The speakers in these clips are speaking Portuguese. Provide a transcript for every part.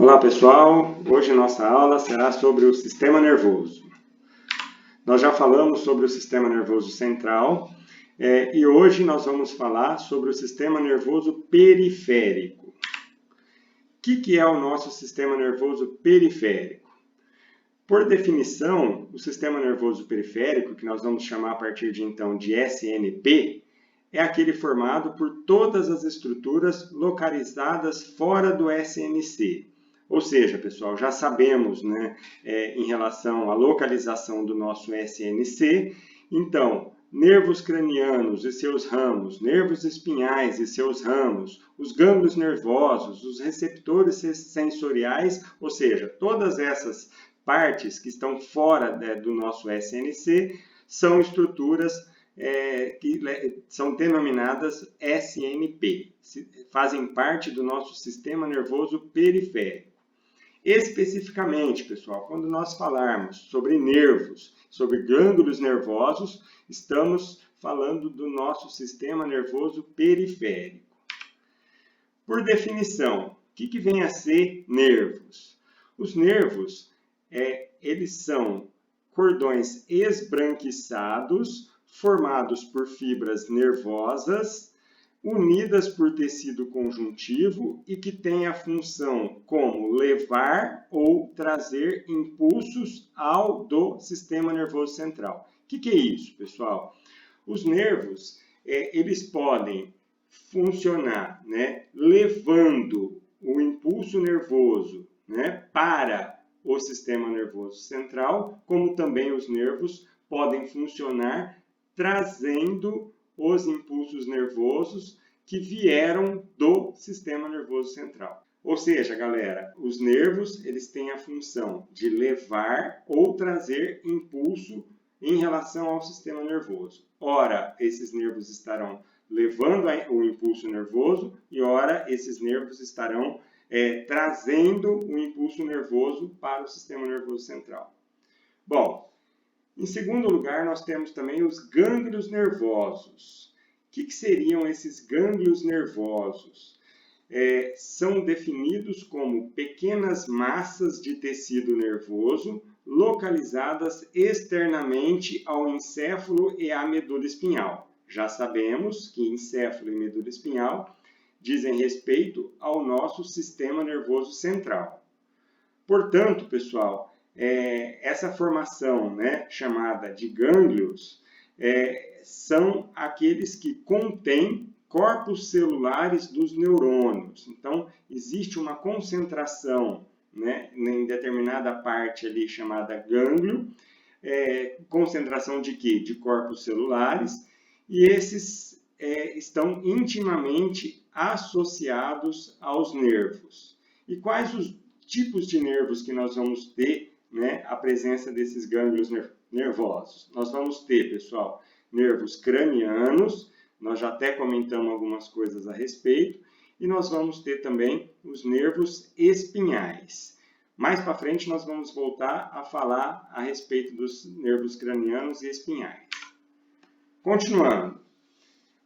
Olá pessoal, hoje nossa aula será sobre o sistema nervoso. Nós já falamos sobre o sistema nervoso central e hoje nós vamos falar sobre o sistema nervoso periférico. O que é o nosso sistema nervoso periférico? Por definição, o sistema nervoso periférico, que nós vamos chamar a partir de então de SNP, é aquele formado por todas as estruturas localizadas fora do SNC. Ou seja, pessoal, já sabemos, em relação à localização do nosso SNC, então, nervos cranianos e seus ramos, nervos espinhais e seus ramos, os gânglios nervosos, os receptores sensoriais, ou seja, todas essas partes que estão fora do nosso SNC são estruturas que são denominadas SNP, fazem parte do nosso sistema nervoso periférico. Especificamente, pessoal, quando nós falarmos sobre nervos, sobre gânglios nervosos, estamos falando do nosso sistema nervoso periférico. Por definição, o que vem a ser nervos? Os nervos, eles são cordões esbranquiçados, formados por fibras nervosas, unidas por tecido conjuntivo e que têm a função como levar ou trazer impulsos ao do sistema nervoso central. O que é isso, pessoal? Os nervos, eles podem funcionar, levando o impulso nervoso, para o sistema nervoso central, como também os nervos podem funcionar trazendo os impulsos nervosos que vieram do sistema nervoso central. Ou seja, galera, os nervos eles têm a função de levar ou trazer impulso em relação ao sistema nervoso. Ora, esses nervos estarão levando o impulso nervoso e ora, esses nervos estarão trazendo o impulso nervoso para o sistema nervoso central. Bom, em segundo lugar, nós temos também os gânglios nervosos. O que seriam esses gânglios nervosos? São definidos como pequenas massas de tecido nervoso localizadas externamente ao encéfalo e à medula espinhal. Já sabemos que encéfalo e medula espinhal dizem respeito ao nosso sistema nervoso central. Portanto, pessoal, essa formação chamada de gânglios são aqueles que contêm corpos celulares dos neurônios. Então, existe uma concentração em determinada parte ali chamada gânglio, concentração de quê? De corpos celulares, e esses estão intimamente associados aos nervos. E quais os tipos de nervos que nós vamos ter a presença desses gânglios nervosos? Nós vamos ter, pessoal, nervos cranianos, nós já até comentamos algumas coisas a respeito, e nós vamos ter também os nervos espinhais. Mais para frente nós vamos voltar a falar a respeito dos nervos cranianos e espinhais. Continuando,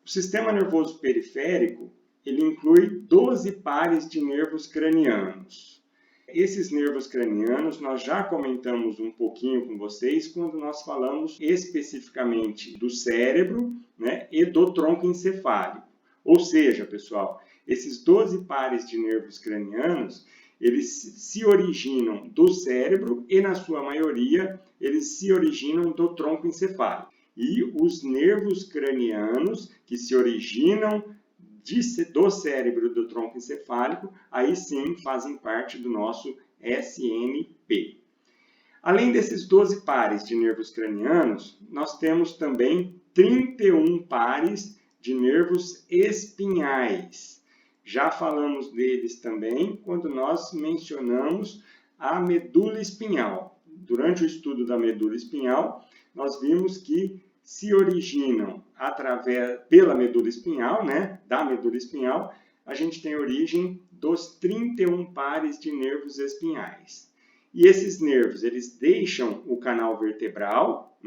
o sistema nervoso periférico ele inclui 12 pares de nervos cranianos. Esses nervos cranianos nós já comentamos um pouquinho com vocês quando nós falamos especificamente do cérebro e do tronco encefálico. Ou seja, pessoal, esses 12 pares de nervos cranianos, eles se originam do cérebro e, na sua maioria, eles se originam do tronco encefálico. E os nervos cranianos que se originam do cérebro e do tronco encefálico, aí sim fazem parte do nosso SNP. Além desses 12 pares de nervos cranianos, nós temos também 31 pares de nervos espinhais. Já falamos deles também quando nós mencionamos a medula espinhal. Durante o estudo da medula espinhal, nós vimos que se originam pela medula espinhal, da medula espinhal, a gente tem origem dos 31 pares de nervos espinhais. E esses nervos, eles deixam o canal vertebral,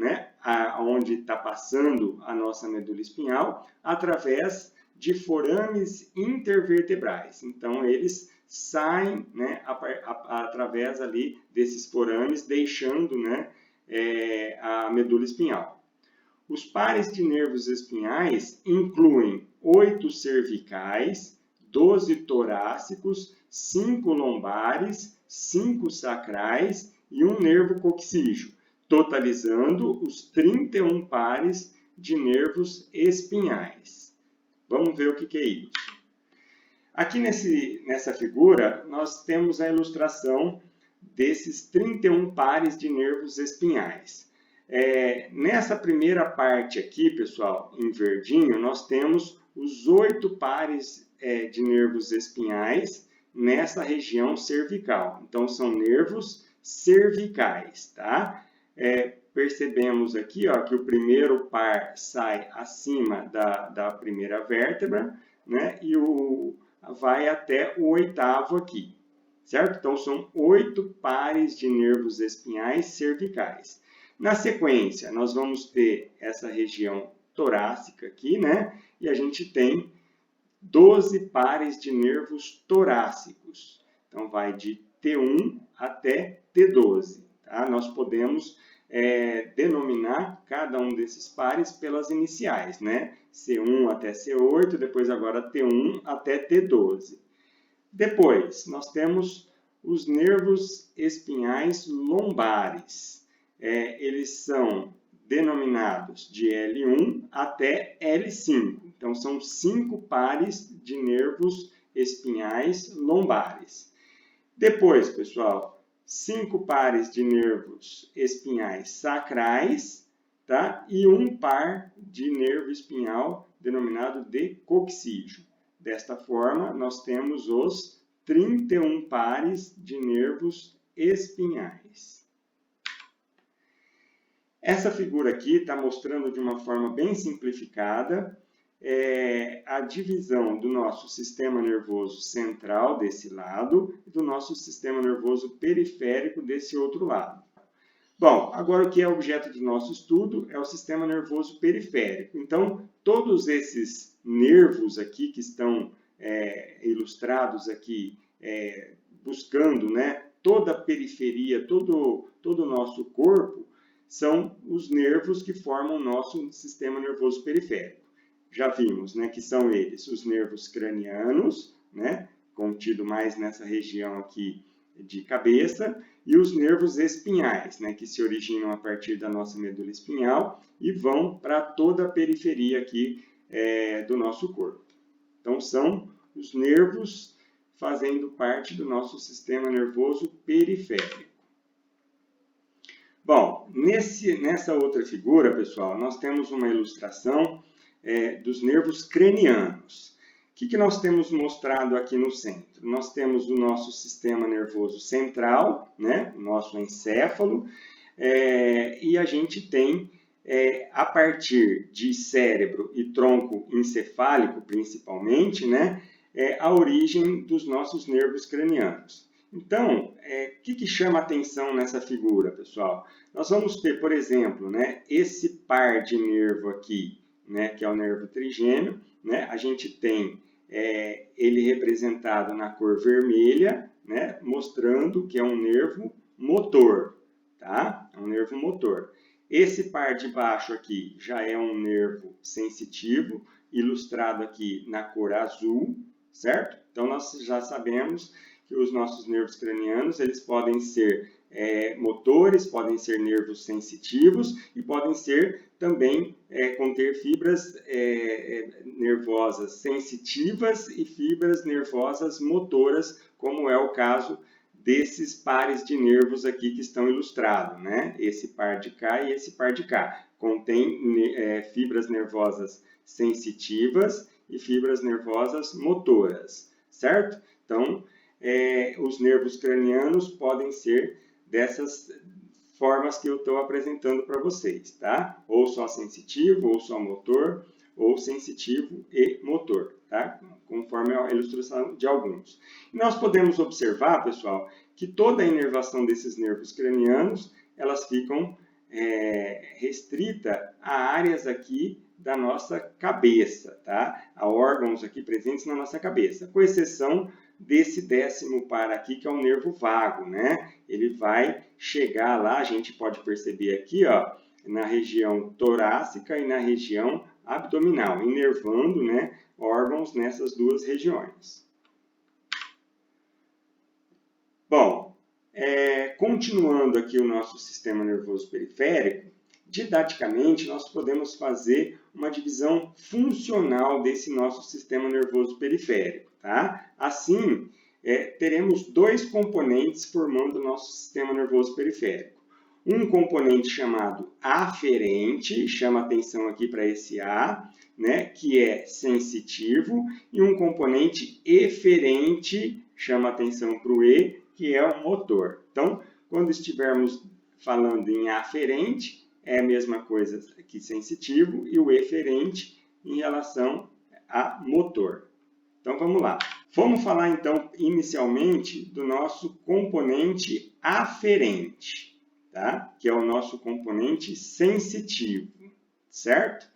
onde está passando a nossa medula espinhal, através de forames intervertebrais. Então, eles saem, né, através ali desses forames, deixando, né, a medula espinhal. Os pares de nervos espinhais incluem 8 cervicais, 12 torácicos, 5 lombares, 5 sacrais e um nervo coxígeo, totalizando os 31 pares de nervos espinhais. Vamos ver o que é isso. Aqui nessa figura, nós temos a ilustração desses 31 pares de nervos espinhais. Nessa primeira parte aqui, pessoal, em verdinho, nós temos os 8 pares de nervos espinhais nessa região cervical. Então, são nervos cervicais, tá? Percebemos aqui, ó, que o primeiro par sai acima da primeira vértebra, né? E vai até o 8º aqui, certo? Então, são 8 pares de nervos espinhais cervicais. Na sequência, nós vamos ter essa região torácica aqui, né? E a gente tem 12 pares de nervos torácicos. Então, vai de T1 até T12. Tá? Nós podemos denominar cada um desses pares pelas iniciais, né? C1 até C8, depois agora T1 até T12. Depois, nós temos os nervos espinhais lombares. Eles são denominados de L1 até L5. Então, são 5 pares de nervos espinhais lombares. Depois, pessoal, 5 pares de nervos espinhais sacrais, tá? E um par de nervo espinhal denominado de coxígeo. Desta forma, nós temos os 31 pares de nervos espinhais. Essa figura aqui está mostrando de uma forma bem simplificada a divisão do nosso sistema nervoso central desse lado e do nosso sistema nervoso periférico desse outro lado. Bom, agora o que é objeto do nosso estudo é o sistema nervoso periférico. Então, todos esses nervos aqui que estão ilustrados aqui, buscando, né, toda a periferia, todo o nosso corpo, são os nervos que formam o nosso sistema nervoso periférico. Já vimos, né, que são eles os nervos cranianos, né, contido mais nessa região aqui de cabeça, e os nervos espinhais, né, que se originam a partir da nossa medula espinhal e vão para toda a periferia aqui do nosso corpo. Então, são os nervos fazendo parte do nosso sistema nervoso periférico. Bom, nessa outra figura, pessoal, nós temos uma ilustração dos nervos cranianos. O que nós temos mostrado aqui no centro? Nós temos o nosso sistema nervoso central, né, o nosso encéfalo, e a gente tem, a partir de cérebro e tronco encefálico, principalmente, né, a origem dos nossos nervos cranianos. Então, o que chama atenção nessa figura, pessoal? Nós vamos ter, por exemplo, né, esse par de nervo aqui, né, que é o nervo trigêmeo, né, a gente tem ele representado na cor vermelha, né, mostrando que é um nervo motor, tá? É um nervo motor. Esse par de baixo aqui já é um nervo sensitivo, ilustrado aqui na cor azul, certo? Então, nós já sabemos que os nossos nervos cranianos, eles podem ser motores, podem ser nervos sensitivos e podem ser também conter fibras nervosas sensitivas e fibras nervosas motoras, como é o caso desses pares de nervos aqui que estão ilustrados, né? Esse par de cá e esse par de cá. Contém fibras nervosas sensitivas e fibras nervosas motoras, certo? Então, os nervos cranianos podem ser dessas formas que eu estou apresentando para vocês, tá? Ou só sensitivo, ou só motor, ou sensitivo e motor, tá? Conforme a ilustração de alguns. E nós podemos observar, pessoal, que toda a inervação desses nervos cranianos, elas ficam restritas a áreas aqui da nossa cabeça, tá? A órgãos aqui presentes na nossa cabeça, com exceção desse 10º par aqui, que é o nervo vago, né? Ele vai chegar lá, a gente pode perceber aqui, ó, na região torácica e na região abdominal, inervando, né, órgãos nessas duas regiões. Bom, continuando aqui o nosso sistema nervoso periférico, didaticamente nós podemos fazer uma divisão funcional desse nosso sistema nervoso periférico, tá? Assim, teremos dois componentes formando o nosso sistema nervoso periférico. Um componente chamado aferente, chama atenção aqui para esse A, né, que é sensitivo, e um componente eferente, chama atenção para o E, que é o motor. Então, quando estivermos falando em aferente, é a mesma coisa que sensitivo, e o eferente em relação a motor. Então, vamos lá. Vamos falar, então, inicialmente do nosso componente aferente, tá? Que é o nosso componente sensitivo, certo?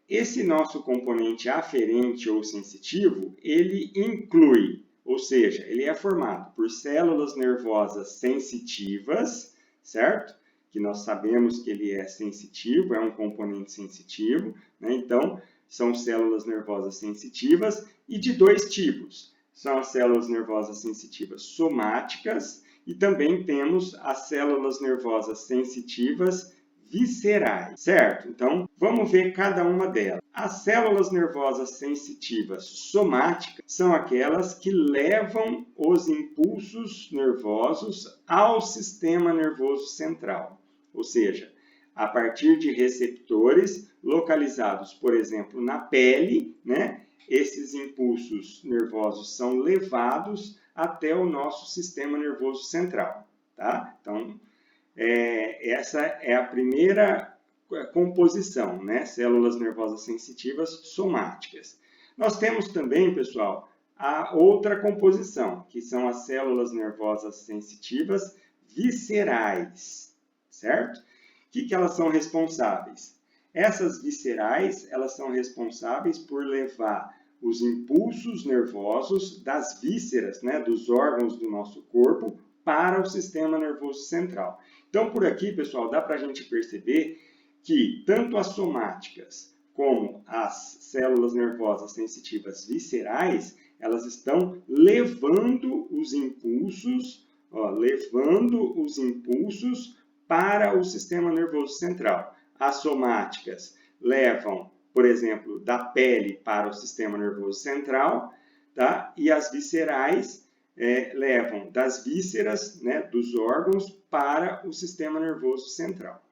Esse nosso componente aferente ou sensitivo, ele inclui, ou seja, ele é formado por células nervosas sensitivas, certo? Que nós sabemos que ele é sensitivo, é um componente sensitivo, né? Então, são células nervosas sensitivas e de dois tipos. São as células nervosas sensitivas somáticas e também temos as células nervosas sensitivas viscerais, certo? Então, vamos ver cada uma delas. As células nervosas sensitivas somáticas são aquelas que levam os impulsos nervosos ao sistema nervoso central, ou seja, a partir de receptores localizados, por exemplo, na pele, né? Esses impulsos nervosos são levados até o nosso sistema nervoso central, tá? Então, essa é a primeira composição, né? Células nervosas sensitivas somáticas. Nós temos também, pessoal, a outra composição, que são as células nervosas sensitivas viscerais, certo? O que elas são responsáveis? Essas viscerais, elas são responsáveis por levar os impulsos nervosos das vísceras, né, dos órgãos do nosso corpo, para o sistema nervoso central. Então, por aqui, pessoal, dá para a gente perceber que tanto as somáticas como as células nervosas sensitivas viscerais, elas estão levando os impulsos, para o sistema nervoso central. As somáticas levam, por exemplo, da pele para o sistema nervoso central, tá? E as viscerais levam das vísceras, né, dos órgãos, para o sistema nervoso central.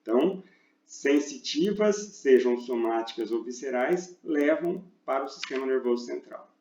Então, sensitivas, sejam somáticas ou viscerais, levam para o sistema nervoso central.